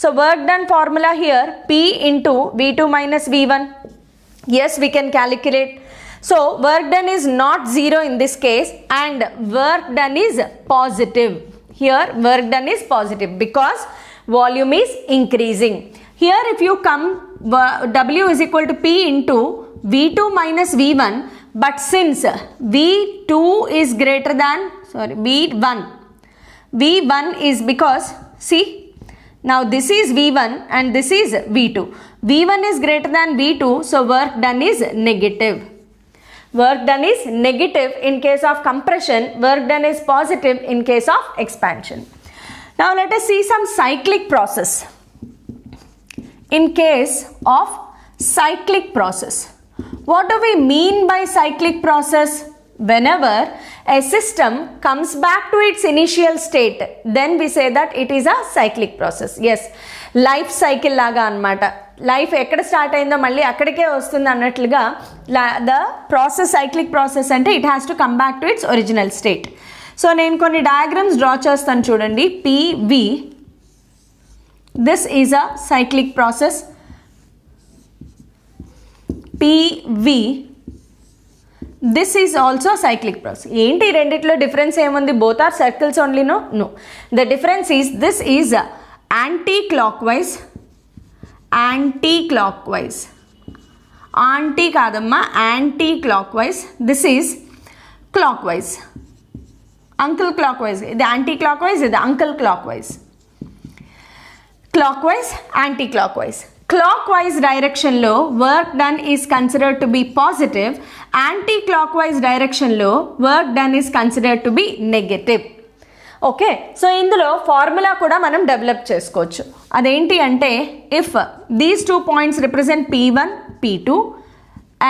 So work done formula here, P into V2 minus V1. Yes, we can calculate. So work done is not 0 in this case and work done is positive. Here work done is positive because volume is increasing. Here if you come, W is equal to P into V2 minus V1, but since V2 is greater than, V1 is because, see, now this is V1 and this is V2. V1 is greater than V2, so work done is negative. Work done is negative in case of compression, work done is positive in case of expansion. Now let us see some cyclic process. In case of cyclic process, what do we mean by cyclic process? Whenever a system comes back to its initial state, then we say that it is a cyclic process. Yes, life cycle laga annamata. Life ekkada start ayinదో malli akkadike vastundi annatluga the process, cyclic process ante it has to come back to its original state. So nenu konni diagrams draw chestanu chudandi. PV, this is a cyclic process. PV, this is also a cyclic process. ఏంటి రెండిట్లో difference ఏముంది? Both are circles only. No, the difference is this is anti clockwise, anti కాదమ్మా, anti clockwise. This is clockwise, uncle clockwise. ఇది anti clockwise, ఇది uncle clockwise. Clockwise, anti-clockwise. Clockwise direction lo work done is considered to be positive. Anti-clockwise direction lo work done is considered to be negative. Okay, so ఇందులో formula కూడా మనం develop చేసుకోవచ్చు. అదేంటి అంటే, if these 2 points represent P1, P2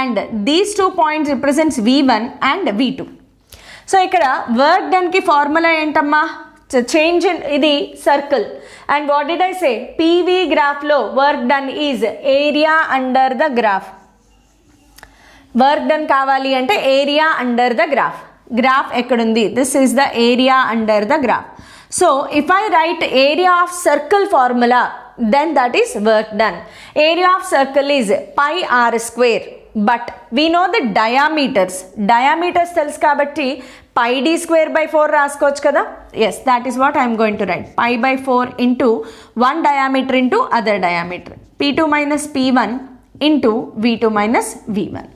and these 2 points represents V1 and V2. So ఇక్కడ work done కి formula ఏంటమ్మా? Change in ఇది circle, and what did I say? PV graph లో work done is area under the graph. Work done కావాలి అంటే area under the graph. Graph ఎక్కడుంది? This is the area under the graph. So if I write area of circle formula, then that is work done. Area of circle is pi r square, but we know the diameters తెలుసు కాబట్టి pi d square by 4 రాసుకోవచ్చు కదా. Yes, that is what I am going to write. Pi by 4 into one diameter into other diameter. P2 minus P1 into V2 minus V1.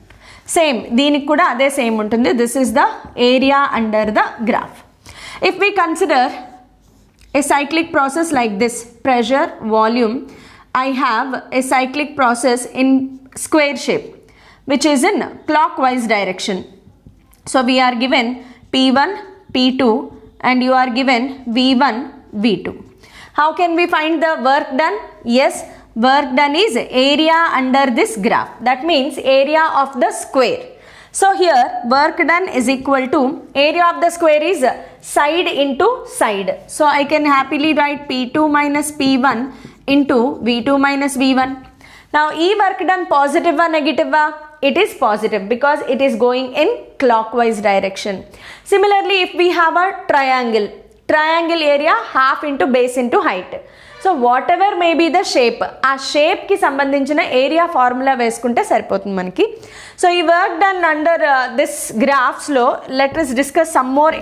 Same, దీనికి కూడా అదే same ఉంటుంది. This is the area under the graph. If we consider a cyclic process like this, pressure, volume, I have a cyclic process in square shape, which is in clockwise direction. So we are given P1, P2 and you are given V1, V2. How can we find the work done? Yes, work done is area under this graph. That means area of the square. So here work done is equal to area of the square is side into side. So I can happily write P2 minus P1 into V2 minus V1. Now E work done positive or negative? It is positive because it is going in clockwise direction. Similarly, if we have a triangle area half into base into height. So whatever may be the shape, ఆ shape కి సంబంధించిన area formula వేసుకుంటే సరిపోతుంది మనకి. So ఈ work done under this graphs లో let us discuss some more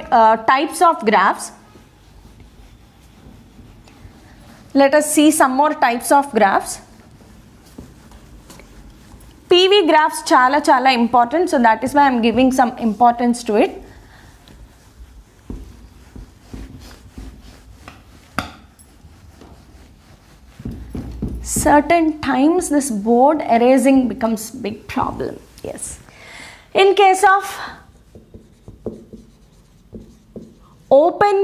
types of graphs. Let us see some more types of graphs. PV graphs చాలా important, so that is why I am giving some importance to it. Certain times this board erasing becomes big problem. Yes, in case of open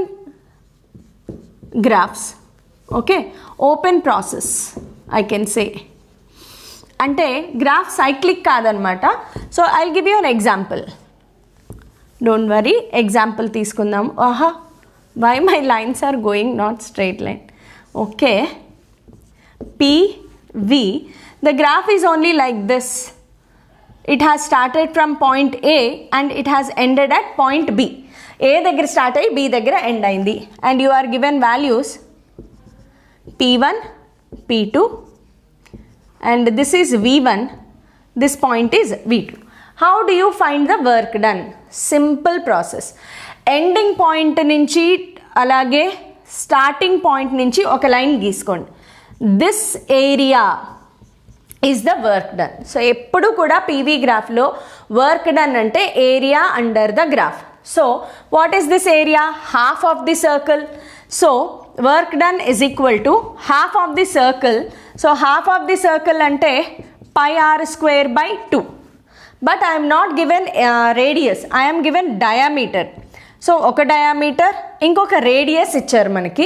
graphs, okay, open process I can say, అంటే graph cyclic కాదనమాట. So I give you an example. Don't worry, example తీసుకుందాం. Why my lines are going not straight line. Okay, PV, the graph is only like this. It has started from point A and it has ended at point B. A దగ్గర start అయ్యి B దగ్గర end అయింది. And you are given values P1, P2 and this is V1, this point is V2. How do you find the work done? Simple process. Ending point నుంచి అలాగే starting point నుంచి ఒక line గీసుకోండి. This area is the work done. So ఎప్పుడు కూడా PV graph లో work done అంటే area under the graph. So what is this area? Half of the circle. So work done is equal to half of the circle. So half of the circle ante pi r square by 2. But I am not given radius. I am given diameter. So ఒక diameter ఇంకొక radius ఇచ్చారు మనకి.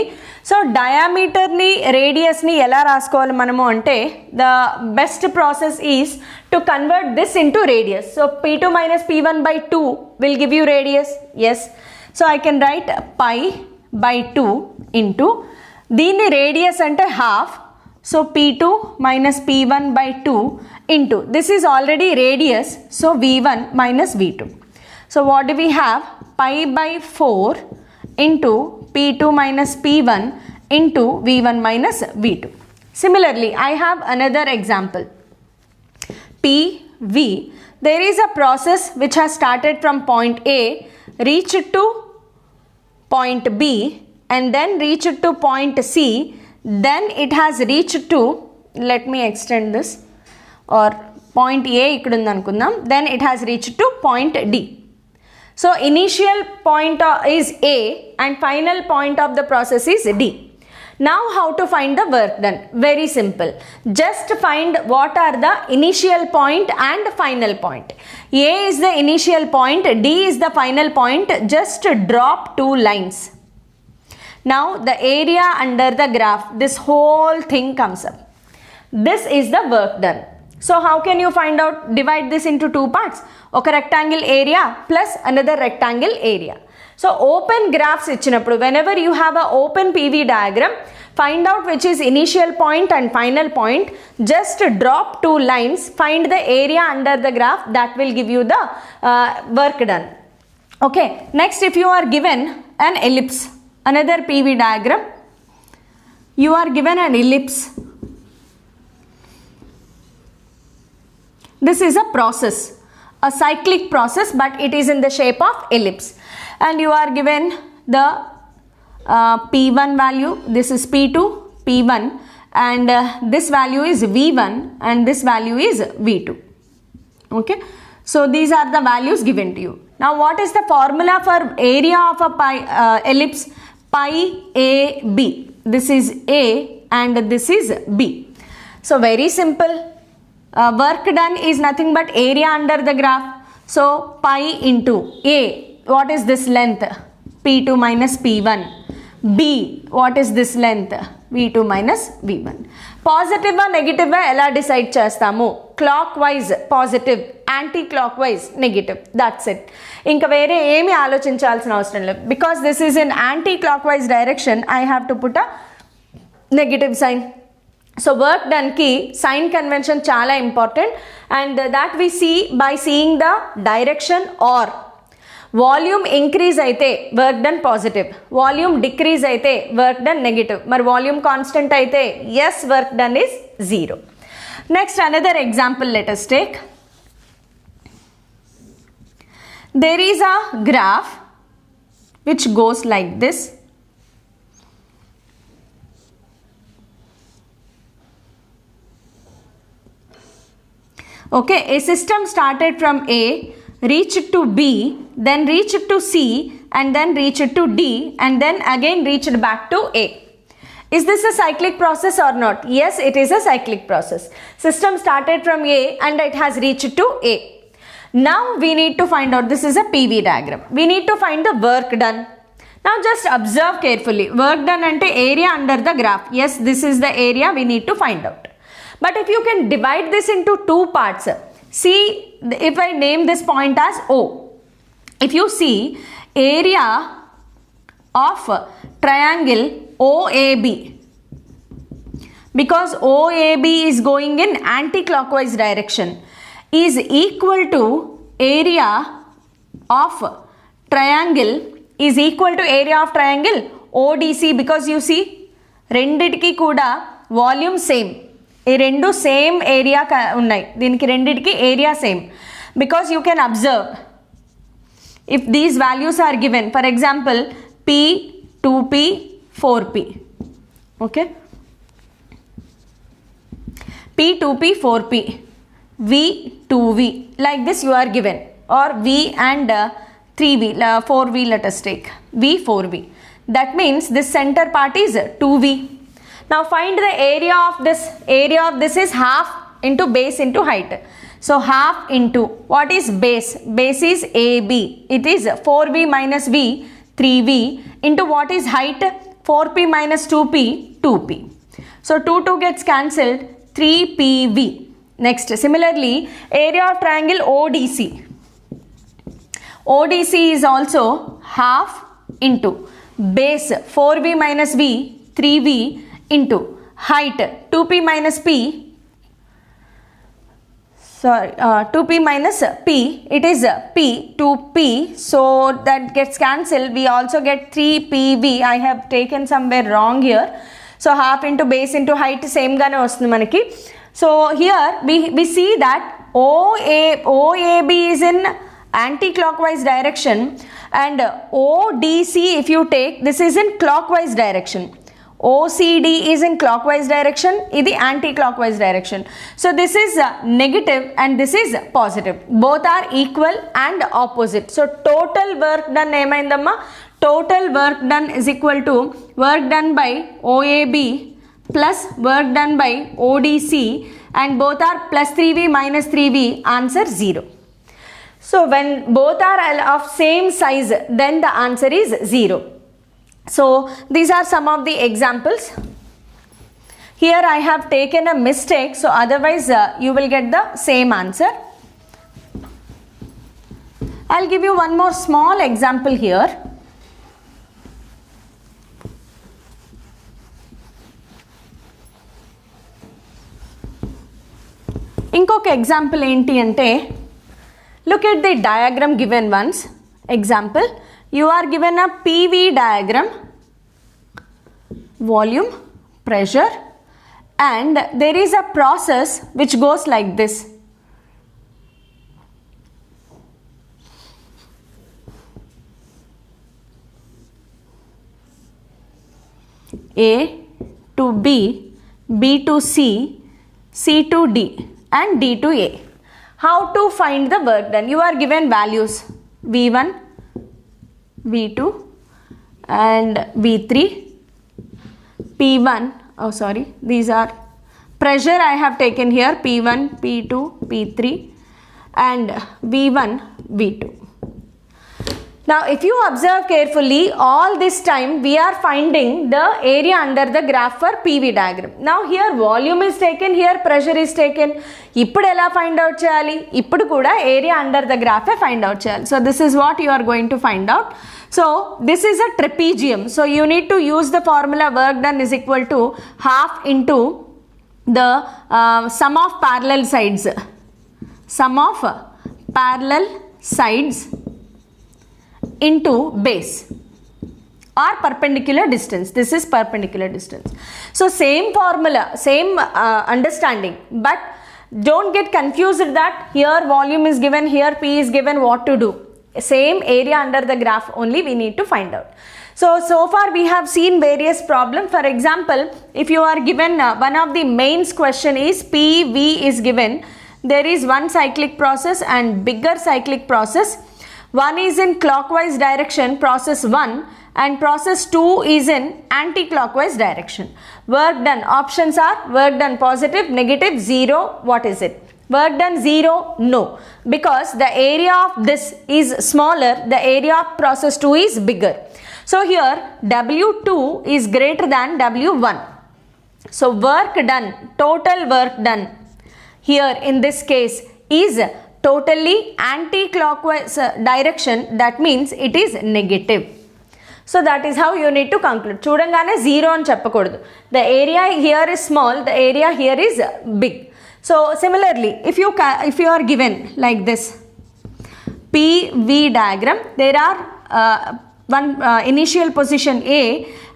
So డయామీటర్ని రేడియస్ని ఎలా రాసుకోవాలి మనము అంటే the best process is to convert this into radius. So P2 minus P1 by 2 will give you radius. Yes. So I can write pi by 2 into దీన్ని radius అంటే half. So P2 minus P1 by 2 into this is already radius. So V1 minus V2. So what do we have? Pi by 4 into P2 minus P1 into V1 minus V2. Similarly, I have another example. PV. There is a process which has started from point A, reached to point B and then reached to point C. Then it has reached to, let me extend this, or point A ikkada anukundam. Then it has reached to point D. So initial point is A and final point of the process is D. Now how to find the work done? Very simple. Just find what are the initial point and final point. A is the initial point, D is the final point. Just drop 2 lines. Now the area under the graph, this whole thing comes up. This is the work done. So how can you find out? Divide this into 2 parts. Okay, rectangle area plus another rectangle area. So open graphs ఇచ్చినప్పుడు whenever you have a open PV diagram, find out which is initial point and final point. Just drop 2 lines, find the area under the graph, that will give you the work done. Okay, next if you are given an ellipse, another PV diagram, you are given an ellipse. This is a process, a cyclic process, but it is in the shape of ellipse. And you are given the P1 value, this is P2, P1, and this value is V1 and this value is V2. Okay, so these are the values given to you. Now what is the formula for area of a ellipse? Pi AB. This is A and this is B. So very simple. Work done is nothing but area under the graph. So pi into A, what is this length? P2 minus P1 B, what is this length? V2 minus V1. Positive or negative ఎలా decide చేస్తాము? Clockwise positive, anti clockwise negative, that's it. ఇంకా వేరే ఏమీ ఆలోచించాల్సిన అవసరం లేదు. Because this is in anti clockwise direction, I have to put a negative sign. So work డన్కి sign convention చాలా important, and that we see by seeing the direction. Or volume increase అయితే work done positive, volume decrease అయితే work done negative. మరి volume constant అయితే yes, work done is 0. Next another example let us take. There is a graph which goes like this. Okay, a system started from A, reached to B, then reached to C, and then reached to D, and then again reached back to A. Is this a cyclic process or not? Yes, it is a cyclic process. System started from A and it has reached to A. Now we need to find out, this is a PV diagram. We need to find the work done. Now just observe carefully. Work done ante area under the graph. Yes, this is the area we need to find out. But if you can divide this into two parts, see, if I name this point as O, if you see area of triangle OAB, because OAB is going in anti-clockwise direction, is equal to area of triangle is equal to area of triangle ODC, because you see రెండిటికి కూడా volume same, ఈ రెండు same area ఉన్నాయి, దీనికి రెండిటికి area same. Because you can observe if these values are given, for example P 2P 4P, okay, P 2P 4P, V 2V, like this you are given, or V and 3V, 4V let us take, V 4V. That means this center part is 2V. Now find the area of this. Area of this is half into base into height. So half into, what is base? Base is AB. It is 4V minus V, 3V, into what is height? 4P minus 2P, 2P. So 2 gets cancelled, 3PV. Next, similarly, area of triangle ODC. ODC is also half into base 4V minus V, 3V, into height 2P minus P, sorry, 2P minus P, it is P, 2P, so that gets cancelled. We also get 3PV. I have taken somewhere wrong here. So half into base into height same gaane vastundi manaki. So here we see that OAB is in anti-clockwise direction, and ODC, if you take, this is in clockwise direction. OCD is in clockwise direction, ఇది anti-clockwise direction. So this is negative and this is positive. Both are equal and opposite. So total work done ఏమైందమ్మా? Total work done is equal to work done by OAB plus work done by ODC, and both are plus 3V minus 3V, answer 0. So when both are of same size, then the answer is 0. So these are some of the examples. Here I have taken a mistake, so otherwise you will get the same answer. I'll give you one more small example here. ఇంకొక example ఏంటి అంటే, look at the diagram given once. Example, you are given a PV diagram, volume, pressure, and there is a process which goes like this. A to B, B to C, C to D, and D to A. How to find the work done? You are given values V1, V2 and V3, P1, oh sorry, these are pressure I have taken here, P1, P2, P3 and V1, V2. Now if you observe carefully, all this time we are finding the area under the graph for PV diagram. Now here volume is taken, here pressure is taken. ఇప్పుడు ఎలా find out చేయాలి? ఇప్పుడు కూడా area under the graph find out చేయాలి. So this is what you are going to find out. So this is a trapezium. So you need to use the formula work done is equal to half into the sum of parallel sides. Sum of parallel sides into base or perpendicular distance. This is perpendicular distance. So same formula, same understanding, but don't get confused that here volume is given, here P is given, what to do. Same area under the graph only we need to find out. So far we have seen various problems. For example, if you are given one of the mains question is PV is given, there is one cyclic process and bigger cyclic process. One is in clockwise direction, process 1, and process 2 is in anti-clockwise direction. Work done, options are work done positive, negative, 0, what is it? Work done 0, no, because the area of this is smaller, the area of process 2 is bigger. So here W2 is greater than W1. So work done, total work done here in this case is totally anti-clockwise direction, that means it is negative. So that is how you need to conclude. చూడంగానే 0 అని చెప్పకూడదు. The area here is small, the area here is big. So similarly, if you are given like this PV diagram, there are one initial position A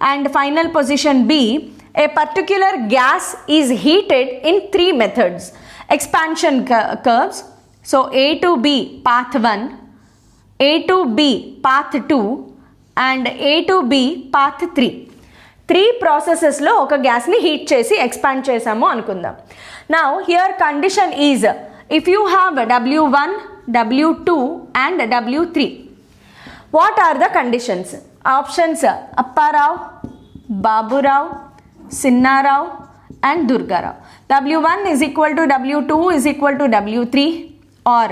and final position B. A particular gas is heated in 3 methods. Expansion curves. So A to B path 1, A to B path 2 and A to B path 3. 3 processes లో ఒక gas ని heat చేసి expand చేసాము అనుకుందాం. Now here condition is if you have W1, W2 and W3. What are the conditions? Options Apparao, Baburao, Sinnarao and Durgarao. W1 is equal to W2 is equal to W3, or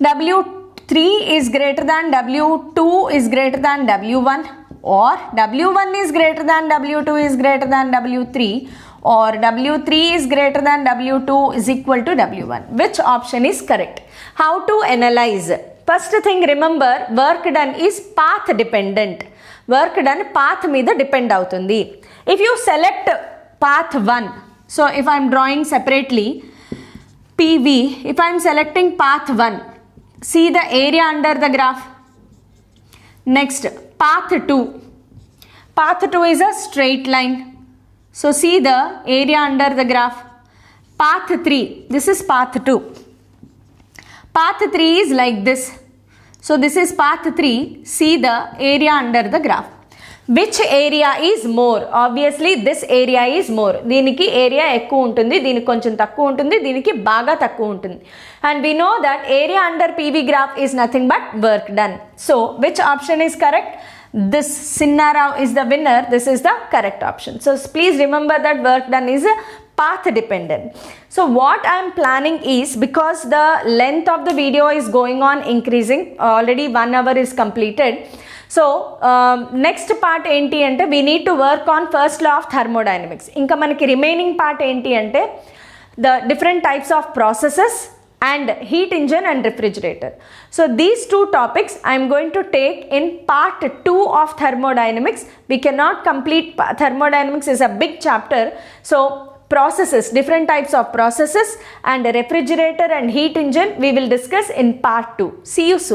W3 is greater than W2 is greater than W1, or W1 is greater than W2 is greater than W3, or W3 is greater than W2 is equal to W1. Which option is correct? How to analyze? First thing, remember, work done is path dependent. Work done path మీద depend అవుతుంది. If you select path 1, so if I am drawing separately PV, if I am selecting path 1, see the area under the graph. Next, path 2. Path 2 is a straight line. So see the area under the graph. Path 3, this is path 2. Path 3 is like this. So this is path 3. See the area under the graph. Which area is more? Obviously this area is more. దీనికి area ఎక్కువ ఉంటుంది, దీనికి కొంచెం తక్కువ ఉంటుంది, దీనికి బాగా తక్కువ ఉంటుంది. And we know that area under PV graph is nothing but work done. So which option is correct? This Sinnarao is the winner. This is the correct option. So please remember that work done is path dependent. So what I am planning is, because the length of the video is going on increasing, already 1 hour is completed. So next part enti ante we need to work on first law of thermodynamics. Inka manaki remaining part enti ante the different types of processes and heat engine and refrigerator. So these 2 topics I am going to take in part 2 of thermodynamics. We cannot complete thermodynamics, is a big chapter. So processes, different types of processes and refrigerator and heat engine we will discuss in part 2. See you soon.